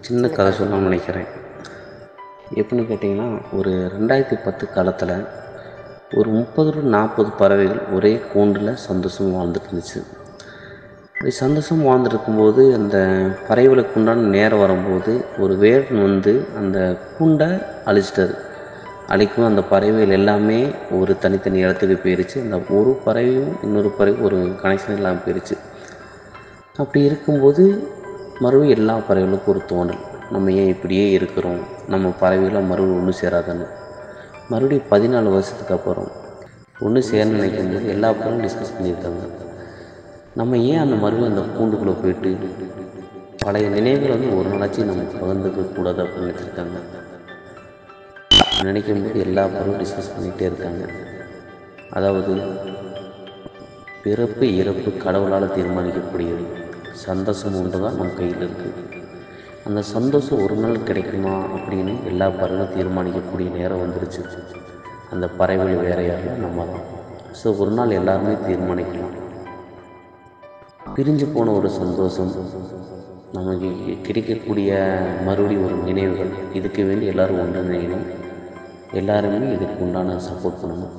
சின்ன கதை சொல்லணும்னு நினைக்கிறேன். எப்படின்னு கேட்டிங்கன்னா, ஒரு 2010 காலத்தில் ஒரு 30 to 40 பறவைகள் ஒரே கூண்டில் சந்தோஷமாக வாழ்ந்துட்டு இருந்துச்சு. அப்படி சந்தோஷமாக வாழ்ந்துருக்கும்போது அந்த பறவைகளுக்கு உண்டான நேரம் வரும்போது ஒரு வேடன் வந்து அந்த கூண்டை அழிச்சிட்டாரு. அழிக்கும் அந்த பறவைகள் எல்லாமே ஒரு தனித்தனி இடத்துக்கு போயிடுச்சு. அந்த ஒரு பறவையும் இன்னொரு பறவை ஒரு கனெக்ஷன் இல்லாமல் போயிடுச்சு. அப்படி இருக்கும்போது மறுபடியும் எல்லா பறவைகளுக்கும் ஒரு தோணல், நம்ம ஏன் இப்படியே இருக்கிறோம், நம்ம பறவைகளாம் மறுபடியும் ஒன்று சேராதுன்னு. மறுபடியும் 14 வருஷத்துக்கு அப்புறம் ஒன்று சேரணும்னு நினைக்கும்போது எல்லா பறவையும் டிஸ்கஸ் பண்ணியிருக்காங்க, நம்ம ஏன் அந்த மறுபடியும் அந்த கூண்டுக்குள்ளே போயிட்டு பழைய நினைவுகளை வந்து ஒரு நாளாச்சும் நம்ம பகிர்ந்துக்க கூடாது அப்படின்னு நினச்சிருக்காங்க. நினைக்கும்போது எல்லா பறவையும் டிஸ்கஸ் பண்ணிகிட்டே இருக்காங்க. அதாவது பிறப்பு இறப்பு கடவுளால் தீர்மானிக்கக்கூடியது. சந்தோஷம் ஒன்று தான் நம்ம கையில் இருக்குது. அந்த சந்தோஷம் ஒரு நாள் கிடைக்குமா அப்படின்னு எல்லா பறவைகளும் தீர்மானிக்கக்கூடிய நேரம் வந்துருச்சு. அந்த பறவைகள் வேறு யாரும் நம்ம தான். ஸோ ஒரு நாள் எல்லாருமே தீர்மானிக்கலாம். பிரிஞ்சு போன ஒரு சந்தோஷம், நமக்கு கிடைக்கக்கூடிய மறுபடியும் ஒரு நினைவுகள், இதுக்கு வேண்டி எல்லோரும் ஒன்றிணையணும். எல்லாருமே இதுக்கு உண்டான சப்போர்ட் பண்ணணும்.